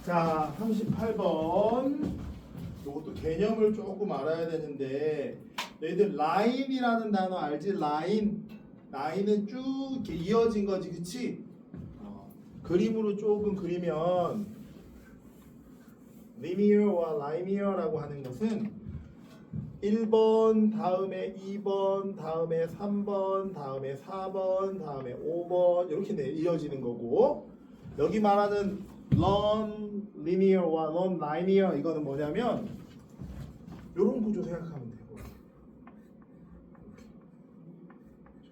자, 38번. 이것도 개념을 조금 알아야 되는데, 너희들 라인이라는 단어 알지? 라인. 라인은 쭉 이렇게 이어진 거지, 그치? 그림으로 조금 그리면 linear와 linear라고 하는 것은 1번, 다음에 2번, 다음에 3번, 다음에 4번, 다음에 5번 이렇게 이어지는 거고, 여기 말하는 non-linear와 non-linear 이거는 뭐냐면 요런 구조 생각하면 돼요.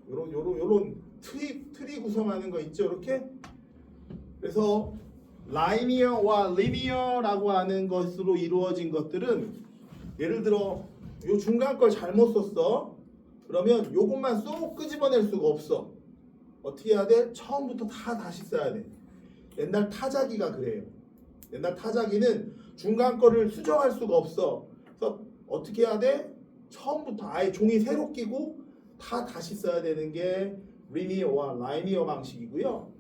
요런 틀이 구성하는 거 있죠, 이렇게. 그래서 linear와 linear라고 하는 것으로 이루어진 것들은, 예를 들어 요 중간 걸 잘못 썼어. 그러면 요것만 쏙 끄집어낼 수가 없어. 어떻게 해야 돼? 처음부터 다 다시 써야 돼. 옛날 타자기가 그래요. 옛날 타자기는 중간 거를 수정할 수가 없어. 그래서 어떻게 해야 돼? 처음부터 아예 종이 새로 끼고 다 다시 써야 되는 게 linear와 linear 방식이고요.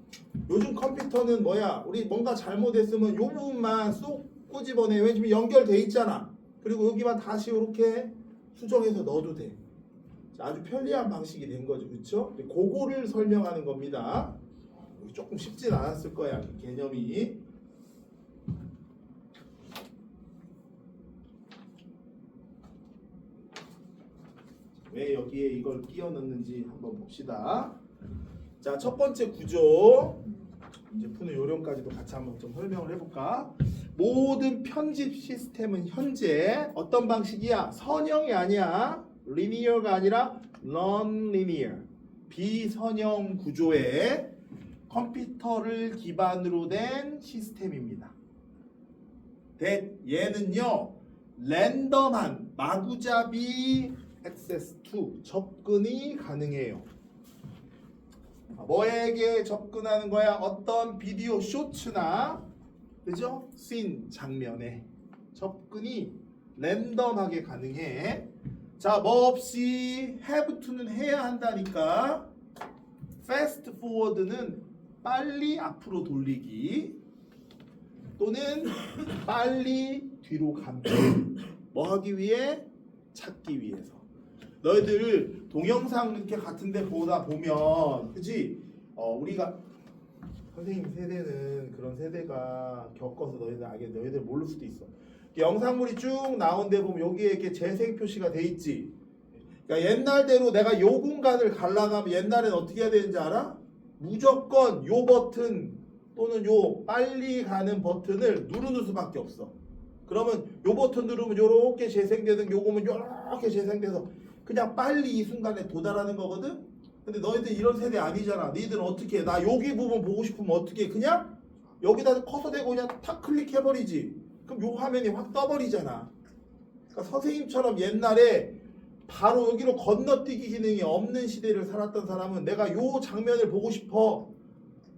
요즘 컴퓨터는 뭐야? 우리 뭔가 잘못했으면 요 부분만 쏙 끄집어내. 왜냐면 연결돼 있잖아. 그리고 여기만 다시 이렇게 수정해서 넣어도 돼. 아주 편리한 방식이 된 거죠, 그렇죠? 그거를 설명하는 겁니다. 조금 쉽진 않았을 거야, 그 개념이. 왜 여기에 이걸 끼워 넣는지 한번 봅시다. 자, 첫 번째 구조, 이제 푸는 요령까지도 같이 한번 좀 설명을 해볼까? 모든 편집 시스템은 현재 어떤 방식이야? 선형이 아니야. linear가 아니라 non-linear, 비선형 구조의 컴퓨터를 기반으로 된 시스템입니다. 얘는요, 랜덤한 마구잡이 access to, 접근이 가능해요. 뭐에게 접근하는 거야? 어떤 비디오 쇼츠나, 그죠? 씬, 장면에 접근이 랜덤하게 가능해. 자, 뭐 없이 have to는 해야 한다니까. fast forward는 빨리 앞으로 돌리기, 또는 빨리 뒤로 감기. 뭐 하기 위해? 찾기 위해서. 너희들 동영상 이렇게 같은데 보다 보면, 그지? 우리가 선생님 세대는 그런 세대가 겪어서 너희들 알겠는데, 너희들 모를 수도 있어. 영상물이 쭉 나온 데 보면 여기에 이렇게 재생 표시가 돼 있지. 그러니까 옛날대로 내가 요 공간을 가려면 옛날엔 어떻게 해야 되는지 알아? 무조건 요 버튼 또는 요 빨리 가는 버튼을 누르는 수밖에 없어. 그러면 요 버튼 누르면 요렇게 재생되든 요거면 요렇게 재생돼서 그냥 빨리 이 순간에 도달하는 거거든. 근데 너희들 이런 세대 아니잖아. 너희들은 어떻게 해? 나 여기 부분 보고 싶으면 어떻게 해? 그냥 여기다 커서 대고 그냥 탁 클릭해버리지. 그럼 요 화면이 확 떠버리잖아. 그러니까 선생님처럼 옛날에 바로 여기로 건너뛰기 기능이 없는 시대를 살았던 사람은, 내가 요 장면을 보고 싶어.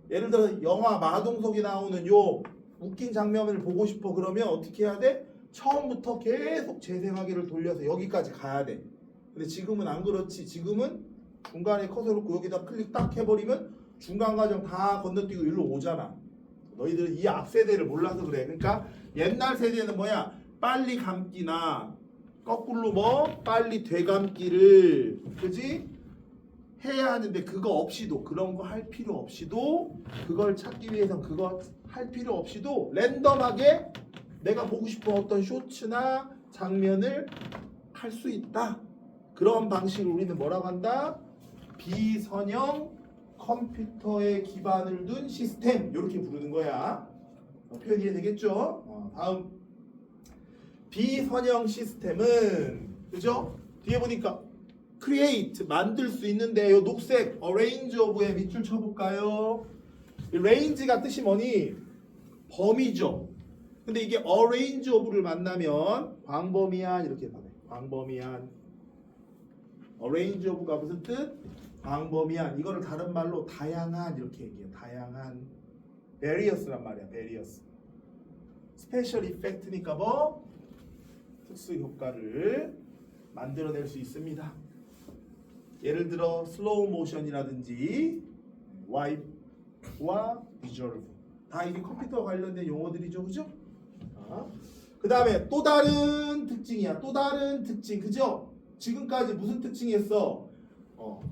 예를 들어 영화 마동석이 나오는 요 웃긴 장면을 보고 싶어. 그러면 어떻게 해야 돼? 처음부터 계속 재생하기를 돌려서 여기까지 가야 돼. 근데 지금은 안 그렇지. 지금은 중간에 커서 놓고 여기다 클릭 딱 해버리면 중간 과정 다 건너뛰고 일로 오잖아. 너희들은 이 앞세대를 몰라서 그래. 그러니까 옛날 세대는 뭐야? 빨리 감기나 거꾸로 뭐 빨리 되감기를, 그지? 해야 하는데, 그거 없이도, 그런 거 할 필요 없이도, 그걸 찾기 위해선 그거 할 필요 없이도 랜덤하게 내가 보고 싶은 어떤 쇼츠나 장면을 할 수 있다. 그런 방식을 우리는 뭐라고 한다? 비선형 컴퓨터에 기반을 둔 시스템, 이렇게 부르는 거야. 표현 이해되겠죠? 다음, 비선형 시스템은, 그죠? 뒤에 보니까 create, 만들 수 있는데, 요 녹색 arrange of에 밑줄 쳐볼까요? range가 뜻이 뭐니? 범위죠. 근데 이게 arrange of를 만나면 광범위한, 이렇게 말해. 광범위한. arrange of가 무슨 뜻? 광범위한. 이거를 다른 말로 다양한, 이렇게 얘기해요. 다양한. various란 말이야. various. 스페셜 이펙트니까 뭐? 특수 효과를 만들어낼 수 있습니다. 예를 들어 슬로우 모션이라든지 와이프와 비주얼, 다 이게 컴퓨터 관련된 용어들이죠, 그죠? 그 다음에 또 다른 특징이야. 또 다른 특징, 그죠? 지금까지 무슨 특징이었어?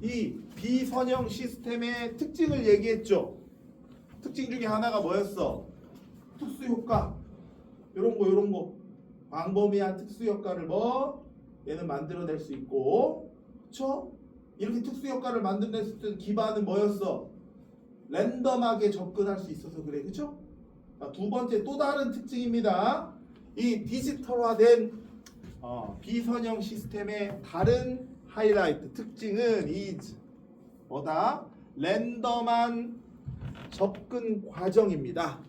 이 비선형 시스템의 특징을 얘기했죠. 특징 중에 하나가 뭐였어? 특수 효과. 요런 거. 광범위한 특수 효과를 얘는 만들어낼 수 있고, 그쵸? 이렇게 특수 효과를 만들어낼 수 있는 기반은 뭐였어? 랜덤하게 접근할 수 있어서 그래, 그쵸? 자, 두 번째 또 다른 특징입니다. 이 디지털화된 비선형 시스템의 다른 하이라이트 특징은 is 뭐다? 랜덤한 접근 과정입니다.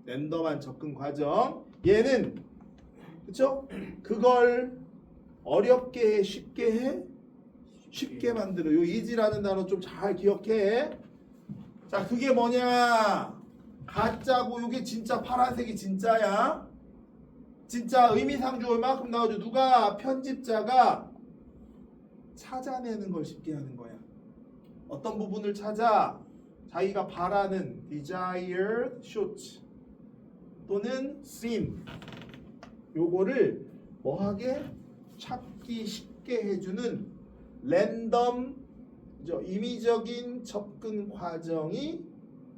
랜덤한 접근 과정. 얘는 그쵸? 그걸 어렵게 해, 쉽게 해? 쉽게 만들어. 요 is라는 단어 좀 잘 기억해. 자, 그게 뭐냐? 가짜고 요게 진짜 파란색이 진짜야. 진짜 의미상주 얼마큼 나오죠? 누가? 편집자가 찾아내는 걸 쉽게 하는 거야. 어떤 부분을 찾아? 자기가 바라는 desired shot 또는 scene 요거를 뭐하게? 찾기 쉽게 해주는 랜덤 임의적인 접근 과정이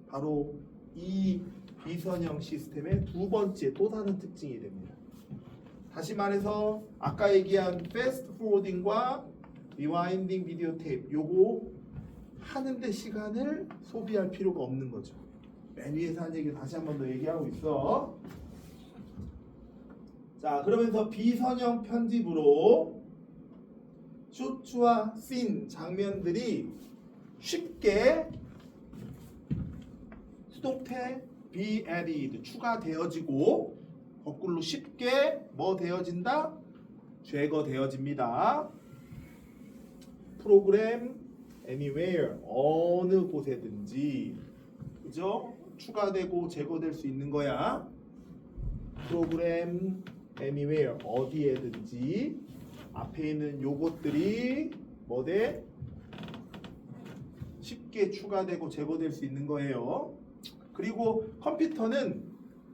바로 이 비선형 시스템의 두 번째 또 다른 특징이 됩니다. 다시 말해서 아까 얘기한 패스트 포워딩과 리와인딩 비디오 테이프 요거 하는데 시간을 소비할 필요가 없는 거죠. 맨 위에서 한 얘기 다시 한 번 더 얘기하고 있어. 자, 그러면서 비선형 편집으로 쇼츠와 씬 장면들이 쉽게 수동태 be added 추가되어지고 거꾸로 쉽게 뭐 되어진다? 제거되어집니다. 프로그램 anywhere 어느 곳에든지 그죠? 추가되고 제거될 수 있는 거야. 프로그램 anywhere 어디에든지 앞에 있는 요것들이 뭐돼? 쉽게 추가되고 제거될 수 있는 거예요. 그리고 컴퓨터는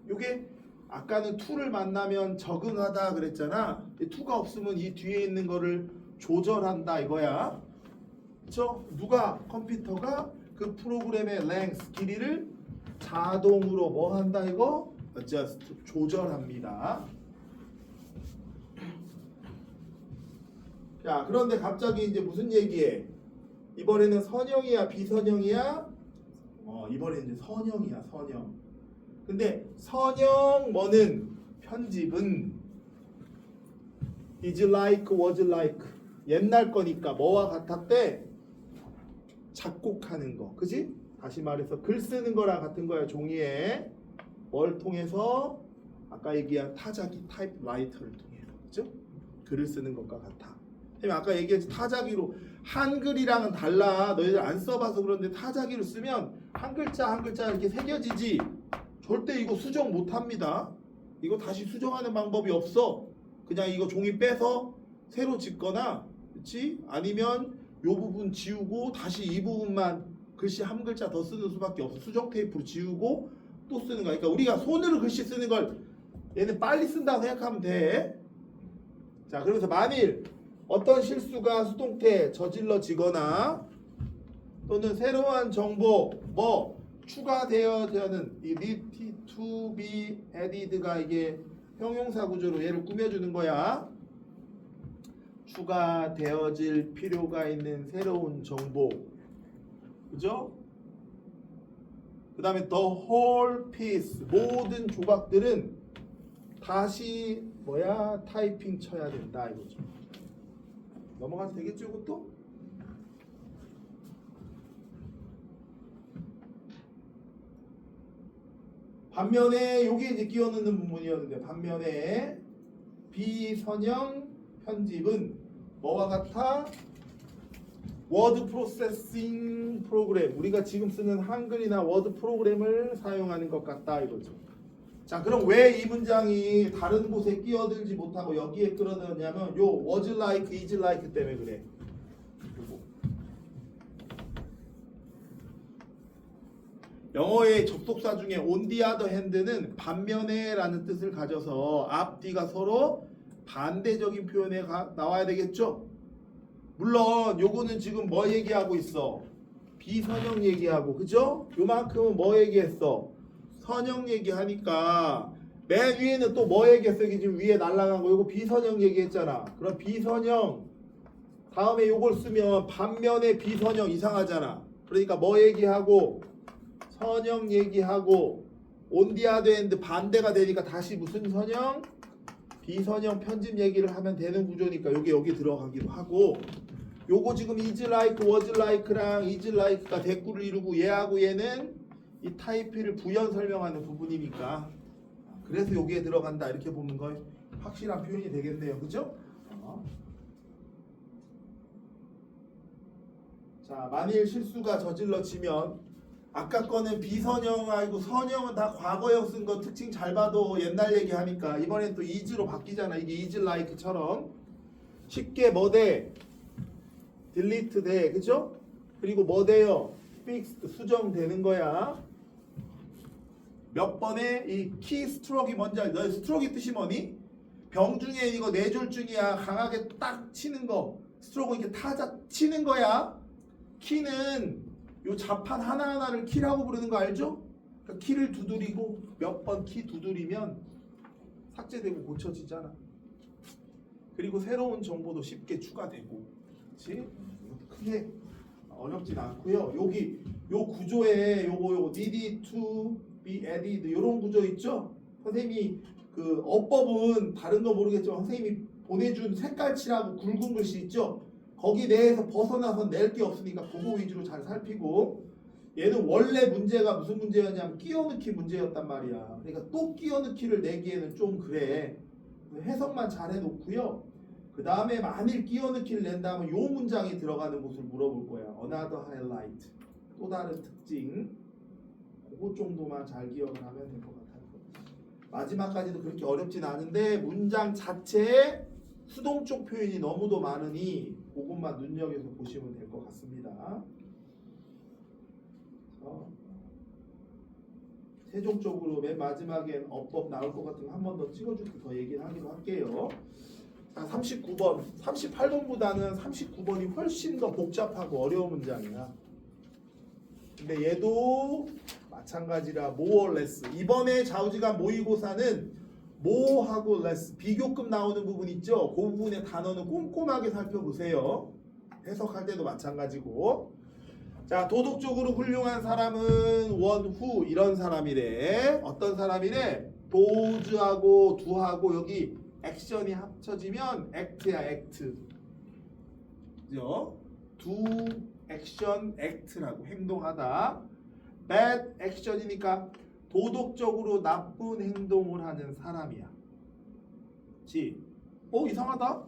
요게 아까는 to를 만나면 적응하다 그랬잖아. to가 없으면 이 뒤에 있는 거를 조절한다 이거야. 그쵸? 누가? 컴퓨터가 그 프로그램의 length 길이를 자동으로 뭐 한다 이거? adjust 조절합니다. 자, 그런데 갑자기 이제 무슨 얘기해? 이번에는 선형이야, 비선형이야? 이번에는 이제 선형이야, 선형. 근데 선형 뭐는 편집은 is like, was like 옛날 거니까 뭐와 같았대? 작곡하는 거, 그지? 다시 말해서 글 쓰는 거랑 같은 거야, 종이에. 뭘 통해서? 아까 얘기한 타자기, 타입라이터를 통해서, 그죠? 글을 쓰는 것과 같아. 아까 얘기했지 타자기로 한글이랑은 달라. 너희들 안 써봐서 그런데 타자기로 쓰면 한 글자 한 글자 이렇게 새겨지지. 절대 이거 수정 못합니다. 이거 다시 수정하는 방법이 없어. 그냥 이거 종이 빼서 새로 짓거나, 그렇지? 아니면 요 부분 지우고 다시 이 부분만 글씨 한 글자 더 쓰는 수밖에 없어. 수정 테이프로 지우고 또 쓰는 거야. 그러니까 우리가 손으로 글씨 쓰는 걸 얘는 빨리 쓴다고 생각하면 돼. 자, 그러면서 만일 어떤 실수가 수동태에 저질러지거나 또는 새로운 정보 뭐 추가되어야하는 이 need to be added가 이게 형용사 구조로 얘를 꾸며주는 거야. 추가되어질 필요가 있는 새로운 정보, 그죠? 그 다음에 the whole piece 모든 조각들은 다시 뭐야 타이핑 쳐야 된다 이거죠. 넘어가도 되겠죠, 이것도? 반면에 요게 이제 끼워 넣는 부분이었는데 반면에 비선형 편집은 뭐와 같아? 워드 프로세싱 프로그램 우리가 지금 쓰는 한글이나 워드 프로그램을 사용하는 것 같다 이거죠. 자, 그럼 왜 이 문장이 다른 곳에 끼어들지 못하고 여기에 끌어들었냐면 요 was like, is like 때문에 그래. 영어의 접속사 중에 on the other hand는 반면에라는 뜻을 가져서 앞뒤가 서로 반대적인 표현에 나와야 되겠죠? 물론 요거는 지금 뭐 얘기하고 있어? 비선형 얘기하고, 그죠? 요만큼은 뭐 얘기했어? 선형 얘기하니까 맨 위에는 또 뭐 얘기했어? 이게 지금 위에 날라간 거 요거 비선형 얘기했잖아. 그럼 비선형 다음에 요걸 쓰면 반면에 비선형 이상하잖아. 그러니까 뭐 얘기하고 선형 얘기하고 on the other hand 반대가 되니까 다시 무슨 선형? 비선형 편집 얘기를 하면 되는 구조니까 요게 여기 들어가기도 하고, 요거 지금 is like, was like랑 is like가 대꾸를 이루고 얘하고 얘는 이 타입을 부연 설명하는 부분이니까 그래서 여기에 들어간다 이렇게 보는 거 확실한 표현이 되겠네요. 그죠? 자, 만일 실수가 저질러지면 아까 거는 비선형하고 선형은 다 과거형 쓴 거 특징 잘 봐도 옛날 얘기하니까 이번엔 또 is로 바뀌잖아. 이게 is like처럼 쉽게 뭐 돼? delete 돼. 그죠? 그리고 뭐 돼요? fixed 수정되는 거야. 몇 번에 이 키 스트로크가 뭔지 알죠? 너 스트로크 뜻이 뭐니? 병 중에 이거 뇌졸중이야. 강하게 딱 치는 거. 스트로크 이렇게 타자 치는 거야. 키는 요 자판 하나하나를 키라고 부르는 거 알죠? 그러니까 키를 두드리고 몇 번 키 두드리면 삭제되고 고쳐지잖아. 그리고 새로운 정보도 쉽게 추가되고. 그렇지? 크게 어렵진 않고요. 여기 요 구조에 요거 needed to be added 요런 구조 있죠? 선생님이 그 어법은 다른 거 모르겠지만 선생님이 보내준 색깔칠하고 굵은 글씨 있죠? 거기 내에서 벗어나서 낼 게 없으니까 그거 위주로 잘 살피고, 얘는 원래 문제가 무슨 문제였냐면 끼워넣기 문제였단 말이야. 그러니까 또 끼워넣기를 내기에는 좀 그래. 해석만 잘 해놓고요. 그 다음에 만일 끼워넣기를 낸다면 요 문장이 들어가는 곳을 물어볼 거야. Another highlight. 또 다른 특징. 그거 정도만 잘 기억을 하면 될 것 같아요. 마지막까지도 그렇게 어렵진 않은데 문장 자체에 수동적 표현이 너무도 많으니 그것만 눈여겨서 보시면 될 것 같습니다. 최종적으로 맨 마지막엔 어법 나올 것 같으면 한 번 더 찍어줄게 더 얘기를 하기로 할게요. 자, 39번, 38번보다는 39번이 훨씬 더 복잡하고 어려운 문장이야. 근데 얘도 마찬가지라 more or less. 이번에 좌우지간 모의고사는 more하고 less 비교급 나오는 부분 있죠? 그 부분의 단어는 꼼꼼하게 살펴보세요. 해석할 때도 마찬가지고. 자, 도덕적으로 훌륭한 사람은 원, 후 이런 사람이래. 어떤 사람이래? does하고 do하고 여기 액션이 합쳐지면 act야, act. 그죠? do, action, act라고 행동하다. bad action이니까 도덕적으로 나쁜 행동을 하는 사람이야. 그치? 이상하다?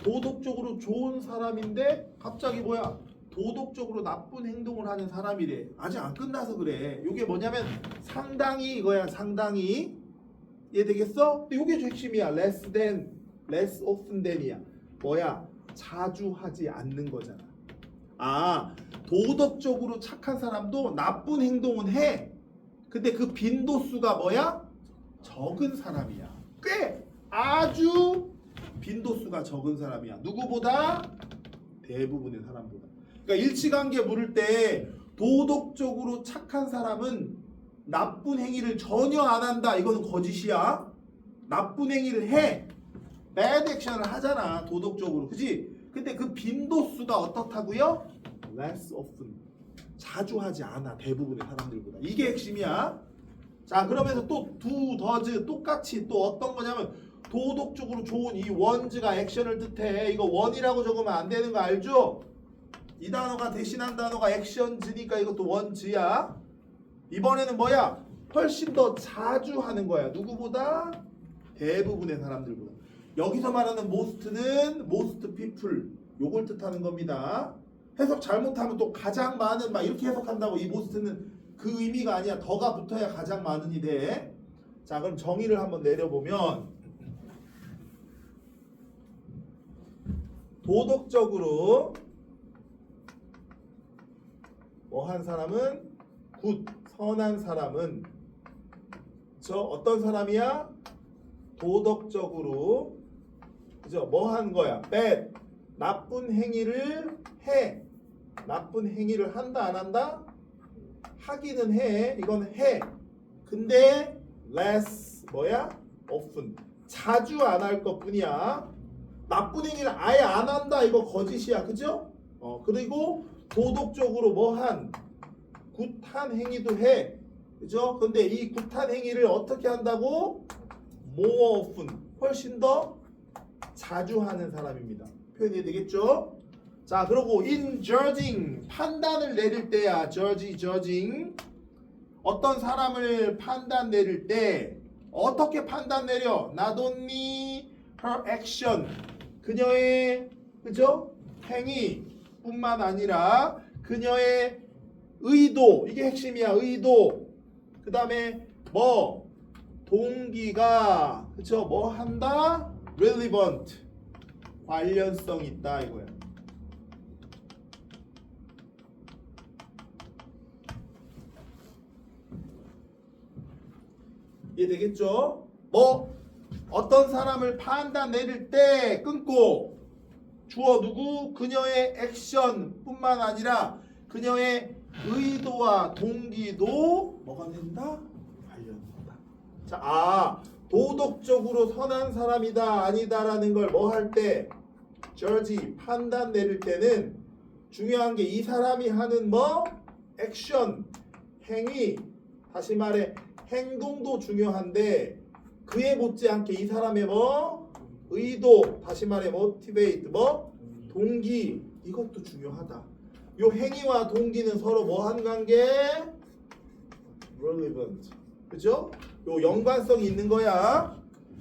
도덕적으로 좋은 사람인데 갑자기 뭐야? 도덕적으로 나쁜 행동을 하는 사람이래. 아직 안 끝나서 그래. 이게 뭐냐면 상당히 이거야. 상당히 이해되겠어? 근데 이게 핵심이야. less than, less often than이야. 뭐야? 자주 하지 않는 거잖아. 아, 도덕적으로 착한 사람도 나쁜 행동은 해. 근데 그 빈도수가 뭐야? 적은 사람이야. 꽤 아주 빈도수가 적은 사람이야. 누구보다? 대부분의 사람보다. 그러니까 일치관계 물을 때 도덕적으로 착한 사람은 나쁜 행위를 전혀 안 한다. 이거는 거짓이야. 나쁜 행위를 해. bad action을 하잖아. 도덕적으로. 그치? 근데 그 빈도수가 어떻다고요? less often. 자주 하지 않아. 대부분의 사람들보다. 이게 핵심이야. 자, 그러면서 또 do, does 똑같이 또 어떤 거냐면 도덕적으로 좋은 이 원즈가 액션을 뜻해. 이거 원이라고 적으면 안 되는 거 알죠? 이 단어가 대신한 단어가 액션즈니까 이것도 원즈야. 이번에는 뭐야? 훨씬 더 자주 하는 거야. 누구보다? 대부분의 사람들보다. 여기서 말하는 most는 most people 요걸 뜻하는 겁니다. 해석 잘못하면 또 가장 많은 막 이렇게 해석한다고 이 most는 그 의미가 아니야. 더가 붙어야 가장 많은이 돼. 자, 그럼 정의를 한번 내려보면 도덕적으로 뭐 한 사람은 굿 선한 사람은 저 어떤 사람이야? 도덕적으로 그죠? 뭐 한 거야? bad 나쁜 행위를 해. 나쁜 행위를 한다 안 한다? 하기는 해. 이건 해. 근데 less 뭐야? often 자주 안 할 것뿐이야. 나쁜 행위를 아예 안 한다 이거 거짓이야. 그죠? 그리고 도덕적으로 뭐한 굿한 행위도 해. 그죠? 근데 이 굿한 행위를 어떻게 한다고? more often 훨씬 더 자주 하는 사람입니다. 표현이 되겠죠? 자, 그리고 in judging 판단을 내릴 때야. judging 어떤 사람을 판단 내릴 때 어떻게 판단 내려? Not only her action 그녀의 그죠? 행위뿐만 아니라 그녀의 의도 이게 핵심이야. 의도 그 다음에 뭐 동기가 그쵸? 뭐 한다? relevant 관련성 있다 이거야. 이해되겠죠? 뭐 어떤 사람을 판단 내릴 때 끊고 주어 누구? 그녀의 액션 뿐만 아니라 그녀의 의도와 동기도 뭐가 된다? 관련된다. 자, 도덕적으로 선한 사람이다 아니다라는 걸 뭐 할 때? judge 판단 내릴 때는 중요한 게 이 사람이 하는 뭐? 액션 행위 다시 말해 행동도 중요한데 그에 못지않게 이 사람의 뭐? 의도 다시 말해 motivate 뭐? 동기 이것도 중요하다. 요 행위와 동기는 서로 뭐 한 관계? relevant 그죠? 요 연관성이 있는 거야.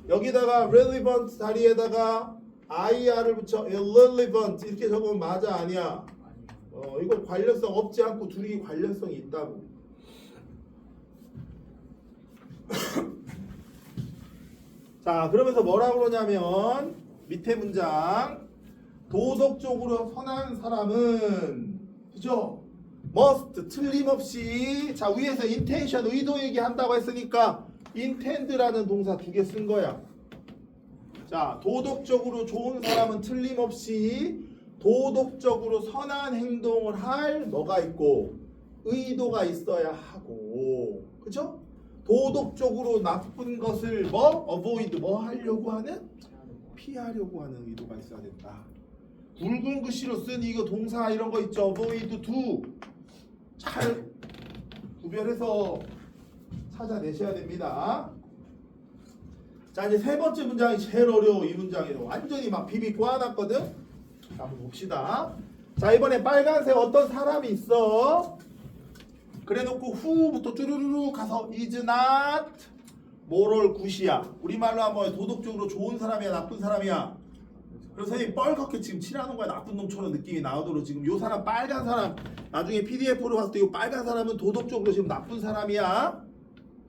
여기다가 relevant 자리에다가 ir을 붙여 irrelevant 이렇게 적으면 맞아 아니야? 이거 관련성 없지 않고 둘이 관련성이 있다고. 자, 그러면서 뭐라고 그러냐면 밑에 문장 도덕적으로 선한 사람은 그죠? must 틀림없이 자 위에서 intention 의도 얘기한다고 했으니까 intend라는 동사 두 개 쓴 거야. 자, 도덕적으로 좋은 사람은 틀림없이 도덕적으로 선한 행동을 할 뭐가 있고 의도가 있어야 하고 그죠? 도덕적으로 나쁜 것을 뭐 avoid 뭐 하려고 하는 피하려고 하는 의도가 있어야 된다. 굵은 글씨로 쓴 이거 동사 이런 거 있죠. avoid do 잘 구별해서 찾아내셔야 됩니다. 자, 이제 세 번째 문장이 제일 어려워. 이 문장이로 완전히 막 비비 꼬아놨거든. 자, 한번 봅시다. 자, 이번에 빨간색 어떤 사람이 있어. 그래놓고 후부터 쭈루루루 가서 is not moral good이야. 우리말로 하면 도덕적으로 좋은 사람이야 나쁜 사람이야. 그래서 선생님이 뻘겋게 지금 칠하는 거야. 나쁜 놈처럼 느낌이 나오도록 지금 요 사람 빨간 사람 나중에 PDF로 봤을 때 이 빨간 사람은 도덕적으로 지금 나쁜 사람이야.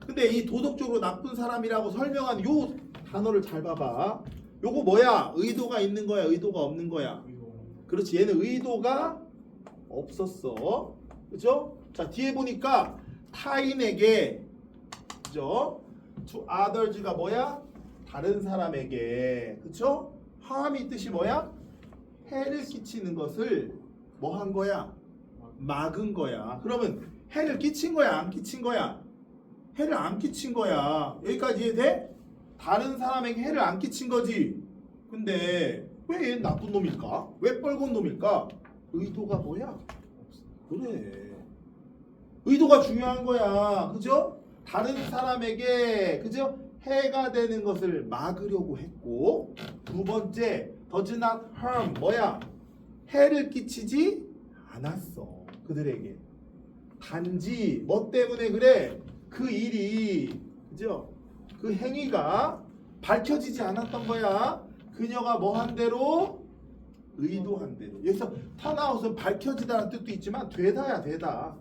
근데 이 도덕적으로 나쁜 사람이라고 설명한 요 단어를 잘 봐봐. 요거 뭐야? 의도가 있는 거야? 의도가 없는 거야? 그렇지. 얘는 의도가 없었어. 그죠? 자, 뒤에 보니까 타인에게 그죠? to others가 뭐야? 다른 사람에게 그쵸? harm이 뜻이 뭐야? 해를 끼치는 것을 뭐 한 거야? 막은 거야. 그러면 해를 끼친 거야? 안 끼친 거야? 해를 안 끼친 거야. 여기까지 이해돼? 다른 사람에게 해를 안 끼친 거지. 근데 왜 얘는 나쁜 놈일까? 왜 뻘건 놈일까? 의도가 뭐야? 그래. 의도가 중요한 거야. 그죠? 다른 사람에게 그죠? 해가 되는 것을 막으려고 했고 두 번째 does not harm 뭐야? 해를 끼치지 않았어. 그들에게. 단지 뭐 때문에 그래? 그 일이 그죠? 그 행위가 밝혀지지 않았던 거야. 그녀가 뭐 한 대로? 의도한 대로. 여기서 턴아웃은 밝혀지다는 뜻도 있지만 되다야 되다.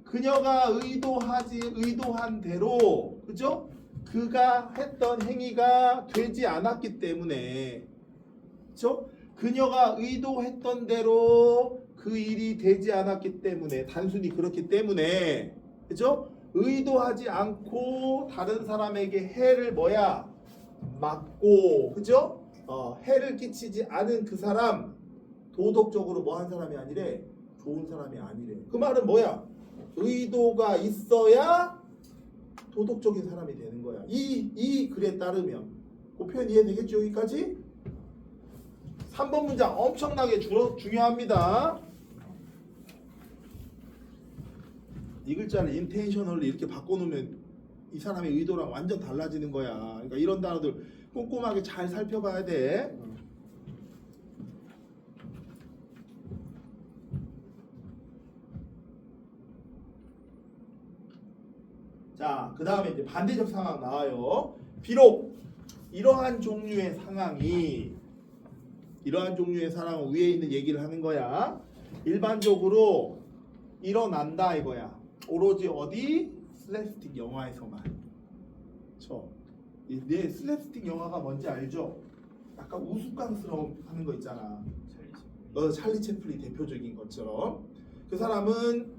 그녀가 의도한 대로 그죠? 그가 했던 행위가 되지 않았기 때문에 그죠? 그녀가 의도했던 대로 그 일이 되지 않았기 때문에 단순히 그렇기 때문에 그죠? 의도하지 않고 다른 사람에게 해를 뭐야? 막고 그죠? 해를 끼치지 않은 그 사람 도덕적으로 뭐 한 사람이 아니래? 좋은 사람이 아니래. 그 말은 뭐야? 의도가 있어야 도덕적인 사람이 되는 거야. 이 글에 따르면 그 표현 이해되겠죠? 여기까지? 3번 문장 엄청나게 중요합니다. 이 글자를 intentionally 이렇게 바꿔놓으면 이 사람의 의도랑 완전 달라지는 거야. 그러니까 이런 단어들 꼼꼼하게 잘 살펴봐야 돼. 자, 그 다음에 이제 반대적 상황 나와요. 비록 이러한 종류의 상황을 위에 있는 얘기를 하는 거야. 일반적으로 일어난다 이거야. 오로지 어디? 슬랩스틱 영화에서만. 내 슬랩스틱 영화가 뭔지 알죠? 약간 우스꽝스러움 하는 거 있잖아. 찰리 채플린 대표적인 것처럼. 그 사람은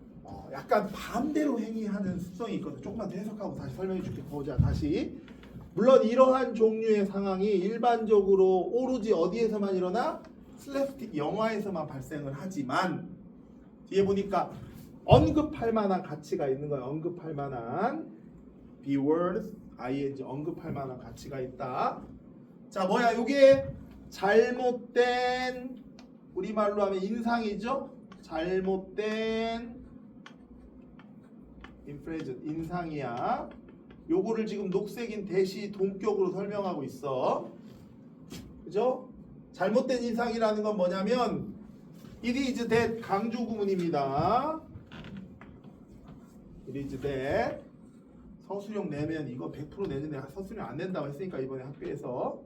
약간 반대로 행위하는 습성이 있거든. 조금만 더 해석하고 다시 설명해 줄게. 보자 다시. 물론 이러한 종류의 상황이 일반적으로 오로지 어디에서만 일어나? 슬랩스틱 영화에서만 발생을 하지만 뒤에 보니까 언급할 만한 가치가 있는 거야. 언급할 만한 be worth ing 언급할 만한 가치가 있다. 자, 뭐야? 요게 잘못된 우리말로 하면 인상이죠? 잘못된 인프레전 인상이야. 요거를 지금 녹색인 대시 동격으로 설명하고 있어. 그죠? 잘못된 인상이라는 건 뭐냐면 it is that 강조 구문입니다. it is that 서술형 내면 이거 100% 내년에 서술형 안 낸다고 했으니까 이번에 학교에서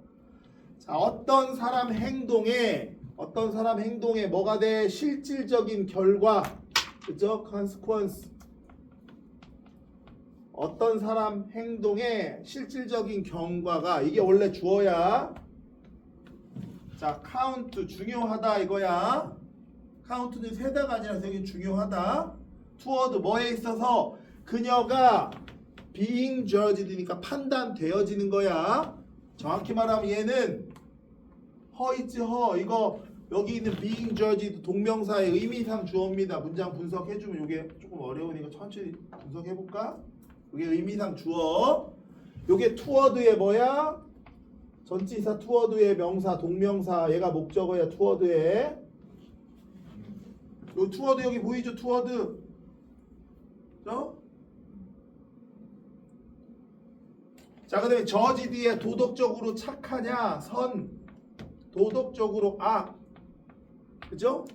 자, 어떤 사람 행동에 뭐가 돼? 실질적인 결과 그죠? consequence 어떤 사람 행동의 실질적인 경과가 이게 원래 주어야. 자, count 중요하다 이거야. count는 세다가 아니라 여기 중요하다. toward 뭐에 있어서 그녀가 being judged니까 판단되어지는 거야. 정확히 말하면 얘는 her is her 이거 여기 있는 being judged 동명사의 의미상 주어입니다. 문장 분석해주면 이게 조금 어려우니까 천천히 분석해볼까? 이게 의미상 주어. 요게 toward의 뭐야? 전치사 toward의 명사 동명사 얘가 목적어야. toward의 요 toward 여기 보이죠? toward 자, 그 다음에 저지 뒤에 도덕적으로 착하냐 선 도덕적으로 악 그죠?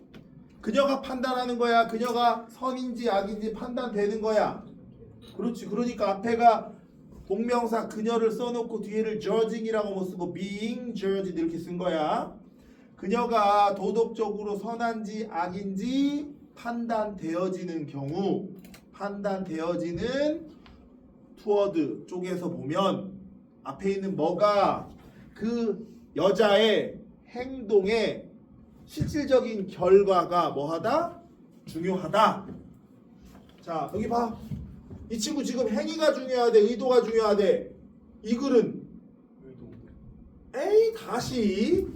그녀가 판단하는 거야. 그녀가 선인지 악인지 판단되는 거야. 그렇지. 그러니까 앞에가 동명사 그녀를 써놓고 뒤에를 judging이라고 못 쓰고 being judged 이렇게 쓴 거야. 그녀가 도덕적으로 선한지 악인지 판단되어지는 경우 판단되어지는 toward 쪽에서 보면 앞에 있는 뭐가 그 여자의 행동의 실질적인 결과가 뭐하다? 중요하다. 자, 여기 봐. 이 친구 지금 행위가 중요하대, 의도가 중요하대. 이 글은 에이 다시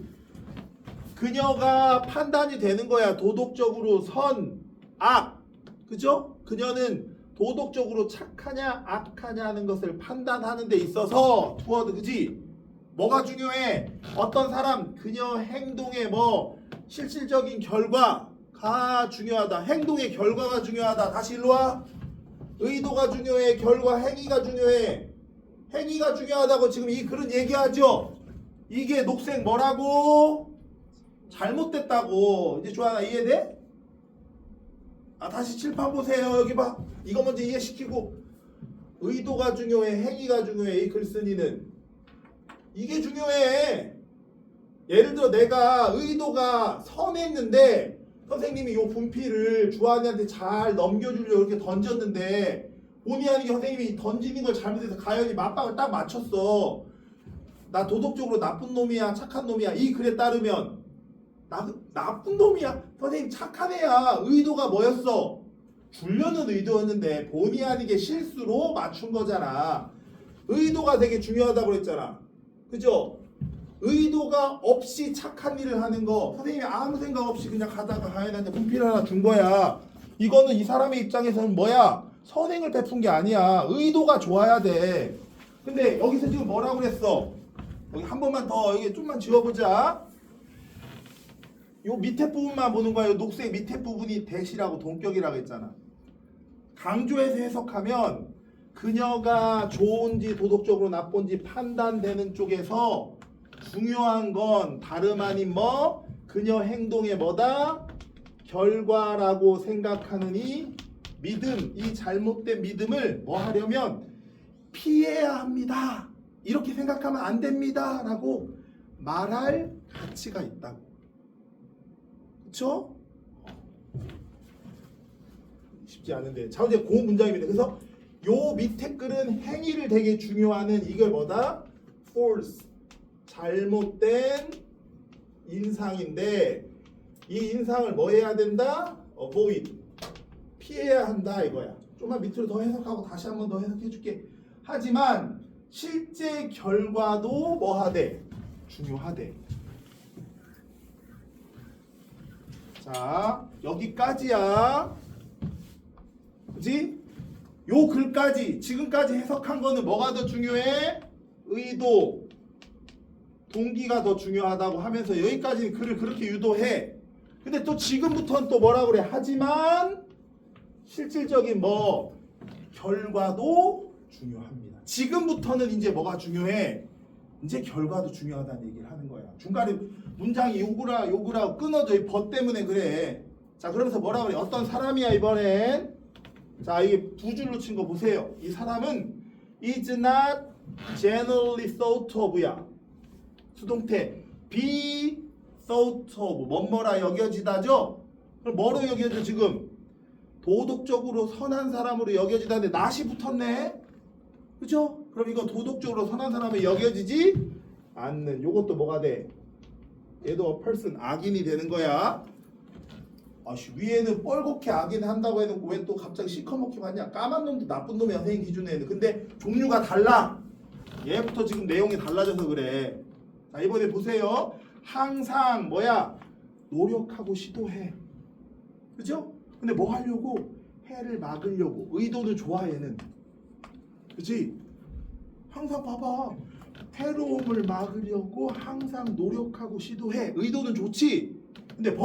그녀가 판단이 되는 거야. 도덕적으로 선, 악, 그죠? 그녀는 도덕적으로 착하냐 악하냐 하는 것을 판단하는 데 있어서 toward 그지? 뭐가 중요해? 어떤 사람 그녀 행동의 뭐 실질적인 결과가 중요하다. 행동의 결과가 중요하다. 다시 일로 와. 의도가 중요해. 결과 행위가 중요해. 행위가 중요하다고 지금 이 글은 얘기하죠. 이게 녹색 뭐라고? 잘못됐다고. 이제 조하나 이해돼? 다시 칠판 보세요. 여기 봐. 이거 먼저 이해시키고 의도가 중요해. 행위가 중요해. 이 글쓴이는 이게 중요해. 예를 들어 내가 의도가 선했는데 선생님이 요 분필을 주한이한테 잘 넘겨주려고 이렇게 던졌는데 본의 아니게 선생님이 던지는 걸 잘못해서 가연이 맞박을 딱 맞췄어. 나 도덕적으로 나쁜 놈이야 착한 놈이야 이 글에 따르면 나쁜 놈이야. 선생님 착한 애야. 의도가 뭐였어? 주려는 의도였는데 본의 아니게 실수로 맞춘 거잖아. 의도가 되게 중요하다고 그랬잖아. 그죠? 의도가 없이 착한 일을 하는 거 선생님이 아무 생각 없이 그냥 가다가 가야한테 분필 하나 준 거야. 이거는 이 사람의 입장에서는 뭐야? 선행을 베푼 게 아니야. 의도가 좋아야 돼. 근데 여기서 지금 뭐라고 그랬어? 여기 한 번만 더 이게 좀만 지워보자. 요 밑에 부분만 보는 거야. 요 녹색 밑에 부분이 대시라고 동격이라고 했잖아. 강조해서 해석하면 그녀가 좋은지 도덕적으로 나쁜지 판단되는 쪽에서 중요한 건 다름 아닌 뭐 그녀 행동의 뭐다? 결과라고 생각하는 이 믿음, 이 잘못된 믿음을 뭐 하려면 피해야 합니다. 이렇게 생각하면 안 됩니다. 라고 말할 가치가 있다고. 그쵸? 쉽지 않은데. 자, 이제 그 문장입니다. 그래서 요 밑에 글은 행위를 되게 중요하는 이걸 뭐다? false. 잘못된 인상인데 이 인상을 뭐 해야 된다? avoid. 피해야 한다 이거야. 좀만 밑으로 더 해석하고 다시 한 번 더 해석해 줄게. 하지만 실제 결과도 뭐 하대? 중요하대. 자, 여기까지야. 그치? 요 글까지 지금까지 해석한 거는 뭐가 더 중요해? 의도, 동기가 더 중요하다고 하면서 여기까지는 글을 그렇게 유도해. 근데 또 지금부터는 또 뭐라 그래? 하지만 실질적인 뭐 결과도 중요합니다. 지금부터는 이제 뭐가 중요해? 이제 결과도 중요하다는 얘기를 하는 거야. 중간에 문장이 요구라 끊어져. 이 벗 때문에 그래. 자, 그러면서 뭐라 그래? 어떤 사람이야 이번엔? 자, 이게 두 줄로 친 거 보세요. 이 사람은 is not generally thought of야. 수동태 be thought of 뭐뭐라 여겨지다죠? 그럼 뭐로 여겨져 지금? 도덕적으로 선한 사람으로 여겨지다는데 not이 붙었네. 그죠? 그럼 이거 도덕적으로 선한 사람이 여겨지지 않는. 요것도 뭐가 돼? 얘도 person 악인이 되는 거야. 아씨, 위에는 뻘겋게 악인 한다고 해놓고 왜 또 갑자기 시커멓게 봤냐? 까만 놈도 나쁜 놈이야 선생님 기준에는. 근데 종류가 달라. 얘부터 지금 내용이 달라져서 그래. 자, 이번에 보세요. 항상 뭐야? 노력하고 시도해. 그죠? 근데 뭐 하려고? 해를 막으려고. 의도는 좋아 얘는. 그치? 항상 봐봐. 해로움을 막으려고 항상 노력하고 시도해. 의도는 좋지? 근데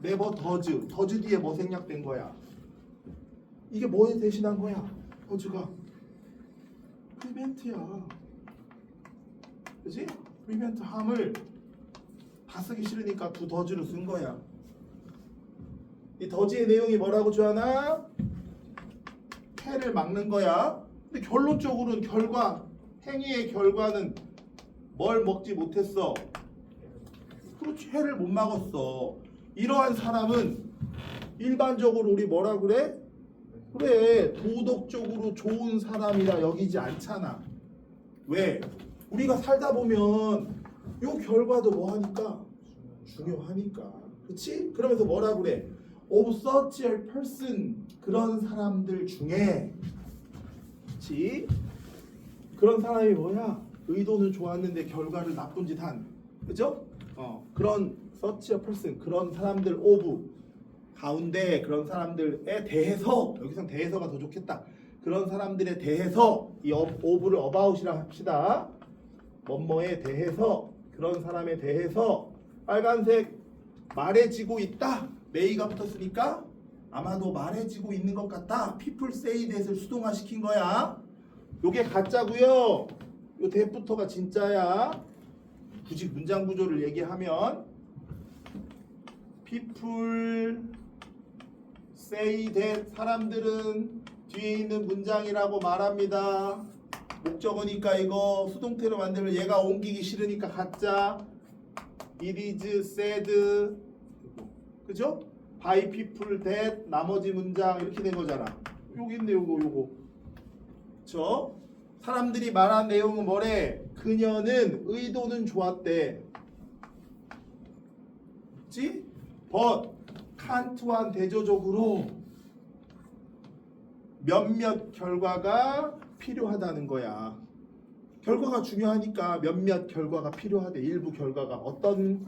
네버 더즈 뒤에 뭐 생략된 거야? 이게 뭐에 대신한 거야? 더즈가 프리벤트야. 그치? 프리벤트 함을 다 쓰기 싫으니까 두 더즈로 쓴 거야. 이 더즈의 내용이 뭐라고 주하나? 해를 막는 거야. 근데 결론적으로는 행위의 결과는 뭘 먹지 못했어? 그렇지, 해를 못 막았어. 이러한 사람은 일반적으로 우리 뭐라 그래? 그래, 도덕적으로 좋은 사람이라 여기지 않잖아. 왜? 우리가 살다 보면 요 결과도 뭐 하니까? 중요하니까. 그렇지? 그러면서 뭐라 그래? Of such a person. 그런 사람들 중에, 그렇지? 그런 사람이 뭐야? 의도는 좋았는데 결과를 나쁜 짓 한. 그죠? 그런 such a person. 그런 사람들 of 가운데 그런 사람들에 대해서, 여기선 대해서가 더 좋겠다. 그런 사람들에 대해서 이 of를 about이라 합시다. 뭐뭐에 대해서, 그런 사람에 대해서 빨간색 말해지고 있다. may가 붙었으니까 아마도 말해지고 있는 것 같다. people say that을 수동화시킨 거야. 요게 가짜고요. 요 that부터가 진짜야. 굳이 문장 구조를 얘기하면 people say that, 사람들은 뒤에 있는 문장이라고 말합니다. 목적어니까 이거 수동태로 만들면 얘가 옮기기 싫으니까 가짜. It is said, 그죠? by people that, 나머지 문장 이렇게 된 거잖아. 여기 있네 요거. 그쵸? 사람들이 말한 내용은 뭐래? 그녀는 의도는 좋았대. 그치? but 칸트와는 대조적으로 몇몇 결과가 필요하다는 거야. 결과가 중요하니까 몇몇 결과가 필요하대. 일부 결과가 어떤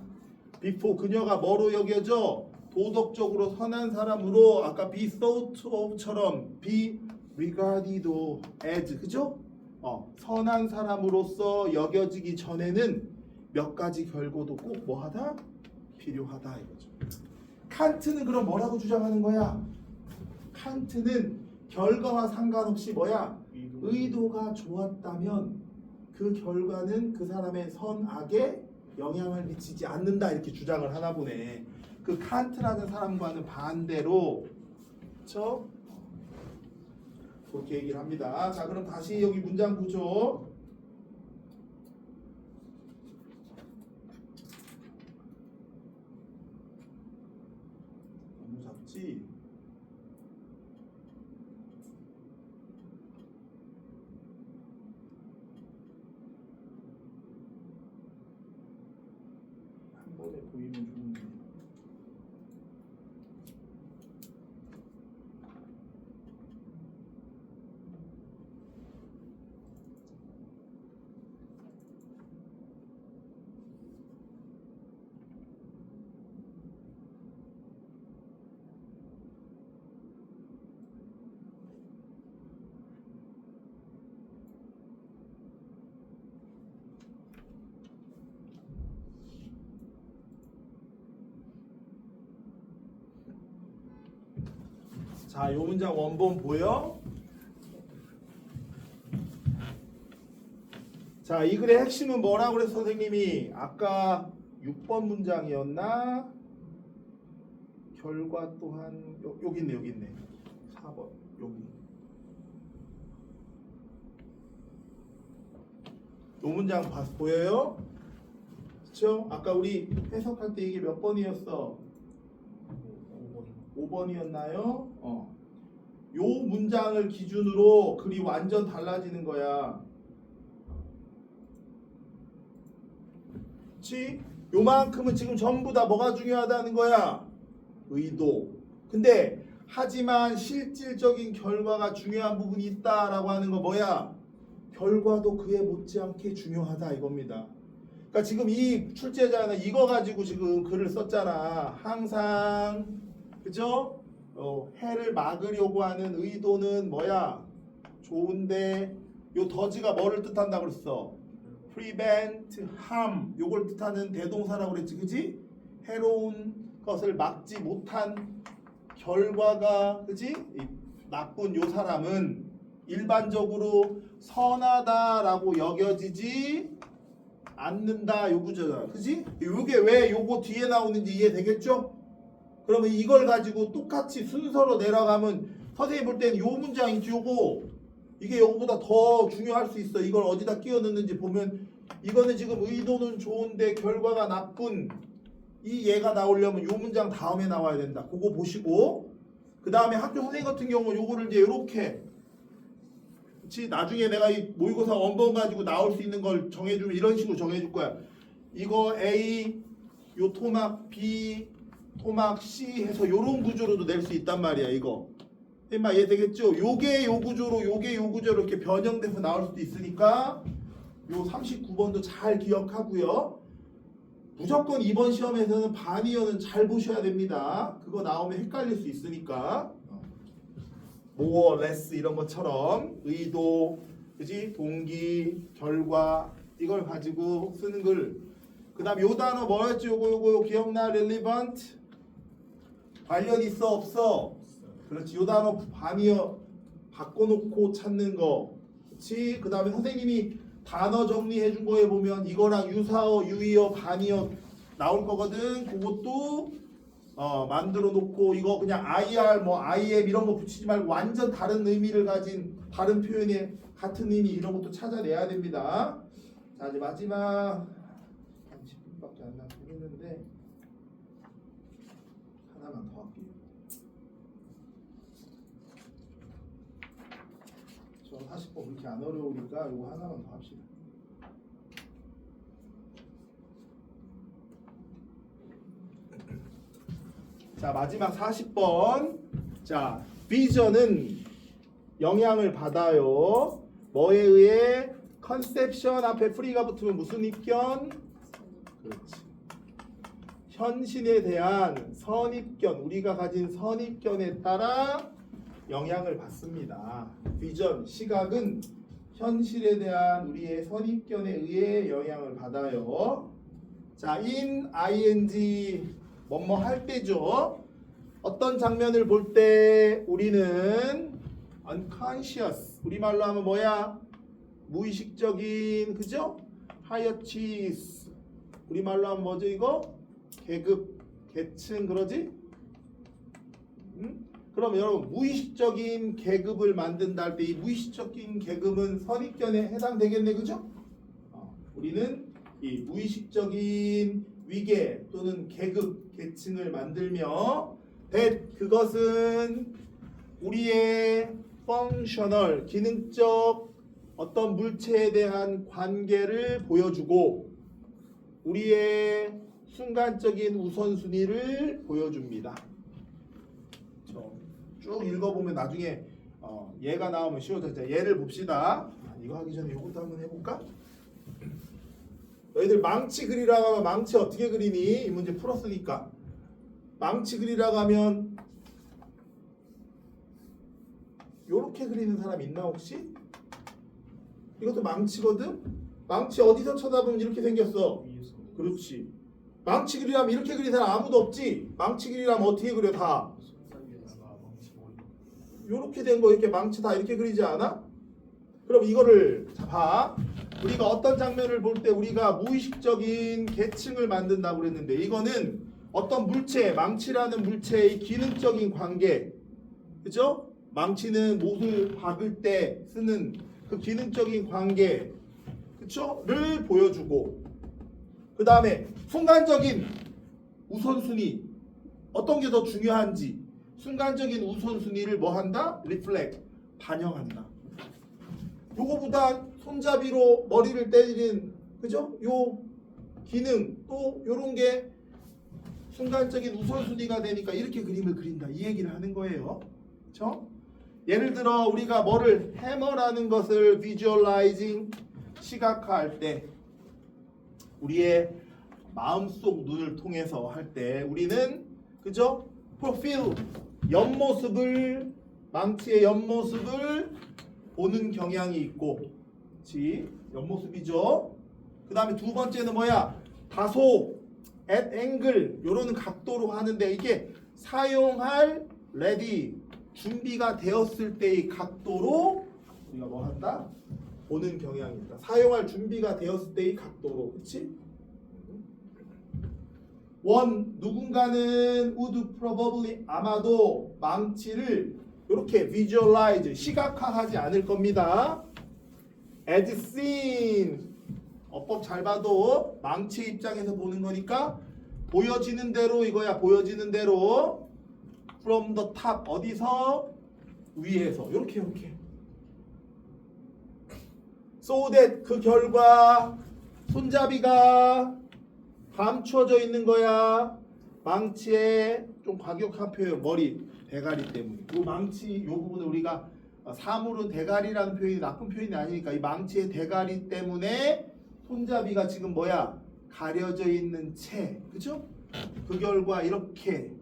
before 그녀가 뭐로 여겨져? 도덕적으로 선한 사람으로 아까 be thought of처럼 be regarded as 그죠? 선한 사람으로서 여겨지기 전에는 몇 가지 결과도 꼭 뭐하다? 필요하다 이거죠. 칸트는 그럼 뭐라고 주장하는 거야? 칸트는 결과와 상관없이 뭐야? 의도가 좋았다면 그 결과는 그 사람의 선악에 영향을 미치지 않는다 이렇게 주장을 하나 보네. 그 칸트라는 사람과는 반대로 그렇죠? 그렇게 얘기를 합니다. 자 그럼 다시 여기 문장 구조 너무 작지? 한 번에 보이면 좋은데 자, 요 문장 원본 보여? 자, 이 글의 핵심은 뭐라고 그랬어 선생님이? 아까 6번 문장이었나? 결과 또한 여기 있네 여기 있네 4번 여기 요 문장 보여요? 그쵸? 아까 우리 해석할 때 이게 몇 번이었어? 5번이었나요? 요 문장을 기준으로 글이 완전 달라지는 거야. 그치? 요만큼은 지금 전부 다 뭐가 중요하다는 거야? 의도. 근데 하지만 실질적인 결과가 중요한 부분이 있다라고 하는 거 뭐야? 결과도 그에 못지않게 중요하다 이겁니다. 그러니까 지금 이 출제자는 이거 가지고 지금 글을 썼잖아. 항상 그죠? 해를 막으려고 하는 의도는 뭐야? 좋은데 요 더지가 뭐를 뜻한다고 그랬어? prevent harm 요걸 뜻하는 대동사라고 그랬지 그지? 해로운 것을 막지 못한 결과가 그지? 나쁜 요 사람은 일반적으로 선하다라고 여겨지지 않는다 요 구조잖아 그지? 요게 왜 요거 뒤에 나오는지 이해되겠죠? 그러면 이걸 가지고 똑같이 순서로 내려가면 선생님 볼 때는 요 문장이 요거 이게 요거보다 더 중요할 수 있어. 이걸 어디다 끼워 넣는지 보면 이거는 지금 의도는 좋은데 결과가 나쁜 이 얘가 나오려면 요 문장 다음에 나와야 된다. 그거 보시고 그 다음에 학교 선생님 같은 경우 요거를 이제 이렇게 그치? 나중에 내가 이 모의고사 원본 가지고 나올 수 있는 걸 정해주면 이런 식으로 정해줄 거야. 이거 A 요 토막 B 토막 C 해서 요런 구조로도 낼 수 있단 말이야 이거. 마 이해되겠죠? 요게 요 구조로 요게 요 구조로 이렇게 변형돼서 나올 수도 있으니까 요 39번도 잘 기억하고요. 무조건 이번 시험에서는 반이어는 잘 보셔야 됩니다. 그거 나오면 헷갈릴 수 있으니까 more, less 이런 것처럼 의도, 그지? 동기, 결과 이걸 가지고 쓰는 글. 그다음 요 단어 뭐였지? 요거 기억나? relevant 관련 있어 없어? 그렇지. 요 단어 반이어 바꿔놓고 찾는 거. 그렇지. 그 다음에 선생님이 단어 정리해 준 거에 보면 이거랑 유사어, 유의어, 반이어 나올 거거든. 그것도 만들어 놓고 이거 그냥 IR 뭐 IM 이런 거 붙이지 말고 완전 다른 의미를 가진 다른 표현의 같은 의미 이런 것도 찾아내야 됩니다. 자 이제 마지막 한 10분밖에 안 남긴 했는데 하나만 더 할게요. 저 40번 그렇게 안 어려우니까 이거 하나만 더 합시다. 자, 마지막 40번. 자, 비전은 영향을 받아요. 뭐에 의해? 컨셉션 앞에 프리가 붙으면 무슨 입견? 그렇지. 현실에 대한 선입견, 우리가 가진 선입견에 따라 영향을 받습니다. 비전, 시각은 현실에 대한 우리의 선입견에 의해 영향을 받아요. 자, in, ing, 뭐뭐 할 때죠. 어떤 장면을 볼 때 우리는 unconscious, 우리말로 하면 뭐야? 무의식적인, 그죠? hierarchies, 우리말로 하면 뭐죠 이거? 계급, 계층, 그러지? 그럼 여러분 무의식적인 계급을 만든다 할 때 이 무의식적인 계급은 선입견에 해당되겠네, 그죠? 우리는 이 무의식적인 위계 또는 계급, 계층을 만들며 그것은 우리의 펑셔널, 기능적 어떤 물체에 대한 관계를 보여주고 우리의 순간적인 우선순위를 보여줍니다. 쭉 읽어보면 나중에 얘가 나오면 쉬워져. 자, 얘를 봅시다. 이거 하기 전에 이것도 한번 해볼까? 너희들 망치 그리라고 하면 망치 어떻게 그리니? 이 문제 풀었으니까. 망치 그리라고 하면 요렇게 그리는 사람 있나 혹시? 이것도 망치거든? 망치 어디서 쳐다보면 이렇게 생겼어. 그렇지. 망치 그리라면 이렇게 그리는 사람 아무도 없지. 망치 그리라면 어떻게 그려 다? 요렇게 된 거 이렇게 망치 다 이렇게 그리지 않아? 그럼 이거를 자 봐. 우리가 어떤 장면을 볼 때 우리가 무의식적인 계층을 만든다고 그랬는데 이거는 어떤 물체, 망치라는 물체의 기능적인 관계, 그죠? 망치는 못을 박을 때 쓰는 그 기능적인 관계, 그쵸?를 보여주고 그 다음에 순간적인 우선순위, 어떤 게 더 중요한지 순간적인 우선순위를 뭐 한다? 리플렉, 반영한다. 요거보다 손잡이로 머리를 때리는, 그죠? 요 기능 또 요런 게 순간적인 우선순위가 되니까 이렇게 그림을 그린다, 이 얘기를 하는 거예요. 그렇죠? 예를 들어 우리가 뭐를 해머라는 것을 visualizing, 시각화할 때 우리의 마음속 눈을 통해서 할 때 우리는, 그죠? 프로필, 옆모습을, 망치의 옆모습을 보는 경향이 있고, 그렇지? 옆모습이죠. 그 다음에 두 번째는 뭐야? 다소 at angle, 요런 각도로 하는데 이게 사용할 ready, 준비가 되었을 때의 각도로 우리가 뭐 한다? 보는 경향이 있다. 사용할 준비가 되었을 때의 각도로, 그렇지? 원, 누군가는 would probably, 아마도 망치를 이렇게 visualize, 시각화하지 않을 겁니다. as seen, 어법 잘 봐도 망치 입장에서 보는 거니까 보여지는 대로 이거야. 보여지는 대로 from the top, 어디서? 위에서 이렇게 so that, 그 결과 손잡이가 감추어져 있는 거야. 망치에 좀 과격한 표현, 머리, 대가리 때문에. 이 망치 이 부분을 우리가 사물은 대가리라는 표현이 나쁜 표현이 아니니까 이 망치의 대가리 때문에 손잡이가 지금 뭐야? 가려져 있는 채, 그죠? 그 결과 이렇게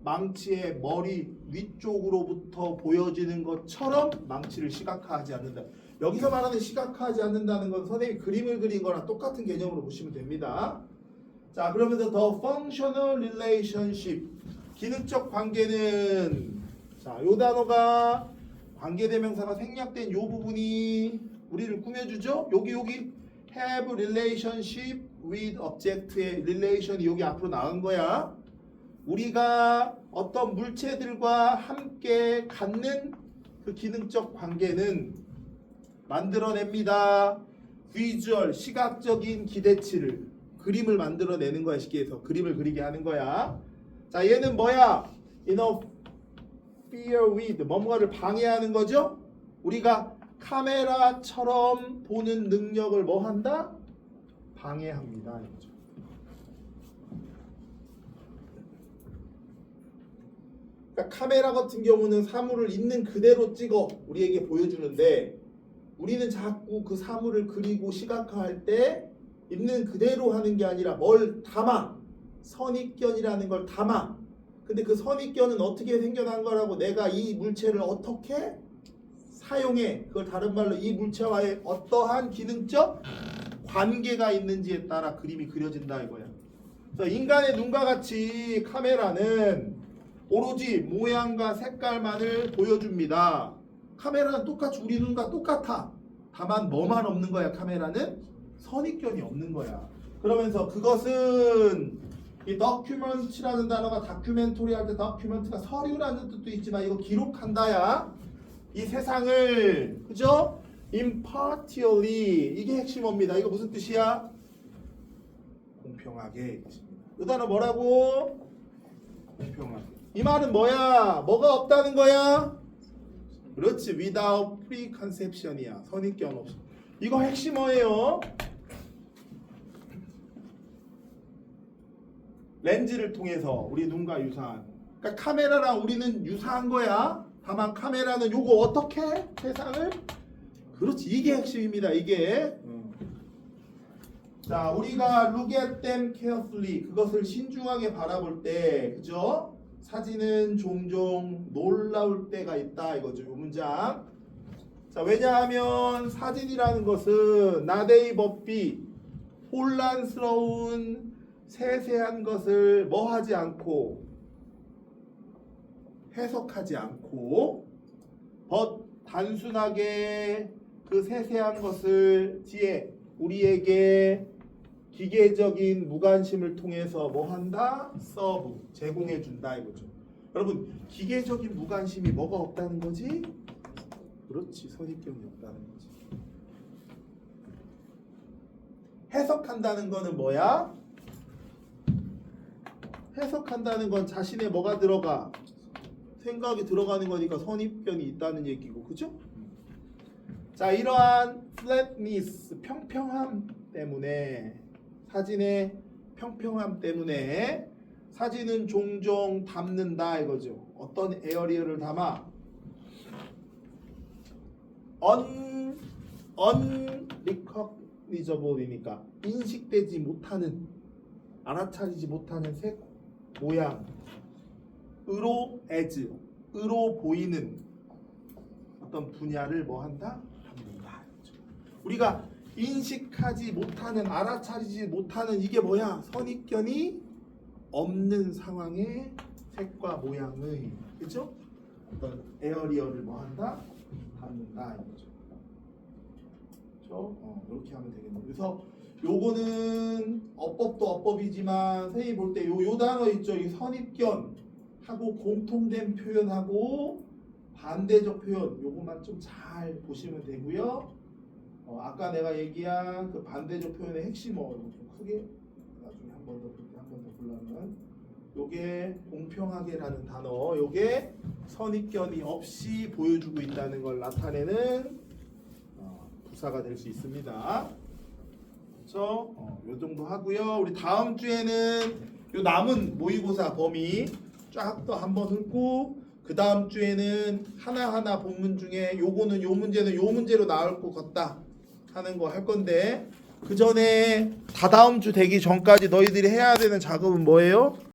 망치의 머리 위쪽으로부터 보여지는 것처럼 망치를 시각화하지 않는다. 여기서 말하는 시각화하지 않는다는 건 선생님이 그림을 그린 거랑 똑같은 개념으로 보시면 됩니다. 자, 그러면서 the functional relationship, 기능적 관계는, 자, 요 단어가 관계대명사가 생략된 요 부분이 우리를 꾸며주죠. 여기 have relationship with object의 relation이 여기 앞으로 나온 거야. 우리가 어떤 물체들과 함께 갖는 그 기능적 관계는 만들어냅니다. 비주얼, 시각적인 기대치를, 그림을 만들어내는 거야. 쉽게 해서 그림을 그리게 하는 거야. 자, 얘는 뭐야? interfere with, 뭔가를 방해하는 거죠. 우리가 카메라처럼 보는 능력을 뭐 한다? 방해합니다. 그러니까 카메라 같은 경우는 사물을 있는 그대로 찍어 우리에게 보여주는데 우리는 자꾸 그 사물을 그리고 시각화할 때 있는 그대로 하는 게 아니라 뭘 담아. 선입견이라는 걸 담아. 근데 그 선입견은 어떻게 생겨난 거라고 내가 이 물체를 어떻게 사용해. 그걸 다른 말로 이 물체와의 어떠한 기능적 관계가 있는지에 따라 그림이 그려진다 이거야. 그래서 인간의 눈과 같이 카메라는 오로지 모양과 색깔만을 보여줍니다. 카메라는 똑같이 우리 눈과 똑같아. 다만 뭐만 없는 거야. 카메라는 선입견이 없는 거야. 그러면서 그것은 이 document라는 단어가 다큐멘터리 할 때 document가 서류라는 뜻도 있지만 이거 기록한다야. 이 세상을 그죠? impartially 이게 핵심어입니다. 이거 무슨 뜻이야? 공평하게. 이 단어 뭐라고? 공평하게. 이 말은 뭐야? 뭐가 없다는 거야? 그렇지. without preconception이야. 선입견 없이. 이거 핵심어예요. 렌즈를 통해서 우리 눈과 유사한. 그러니까 카메라랑 우리는 유사한 거야. 다만 카메라는 요거 어떻게 세상을 그렇지. 이게 핵심입니다. 이게. 자, 우리가 look at them carefully 그것을 신중하게 바라볼 때 그죠? 사진은 종종 놀라울 때가 있다 이거죠. 요 문장. 자, 왜냐하면 사진이라는 것은 나데이 법비 혼란스러운 세세한 것을 뭐 하지 않고 해석하지 않고 단순하게 그 세세한 것을 뒤에 우리에게 기계적인 무관심을 통해서 뭐 한다? 서브 제공해 준다 이거죠. 여러분 기계적인 무관심이 뭐가 없다는 거지? 그렇지. 선입견이 없다는 거지. 해석한다는 거는 뭐야? 해석한다는 건 자신의 뭐가 들어가? 생각이 들어가는 거니까 선입견이 있다는 얘기고 그죠? 자, 이러한 flatness 평평함 때문에 사진의 평평함 때문에 사진은 종종 담는다 이거죠. 어떤 에어리어를 담아? unrecognizable이니까 인식되지 못하는 알아차리지 못하는 색 모양으로 으로 보이는 어떤 분야를 뭐 한다? 담는다. 우리가 인식하지 못하는 알아차리지 못하는 이게 뭐야? 선입견이 없는 상황의 색과 모양의 그죠? 어떤 에어리어를 뭐 한다? 담는다 이거죠. 그렇죠? 이렇게 하면 되겠네요. 그래서 요거는 어법도 어법이지만 선생님이 볼 때 요 단어 있죠? 이 선입견하고 공통된 표현하고 반대적 표현 요것만 좀 잘 보시면 되고요. 아까 내가 얘기한 그 반대적 표현의 핵심어 좀 크게 나중에 한 번 더 보려면 요게 공평하게라는 단어 요게 선입견이 없이 보여주고 있다는 걸 나타내는 부사가 될 수 있습니다. 그렇죠? 요 정도 하고요. 우리 다음 주에는 요 남은 모의고사 범위 쫙 또 한번 훑고 그 다음 주에는 하나하나 본문 중에 요거는 요 문제는 요 문제로 나올 것 같다 하는 거 할 건데 그 전에 다다음 주 되기 전까지 너희들이 해야 되는 작업은 뭐예요?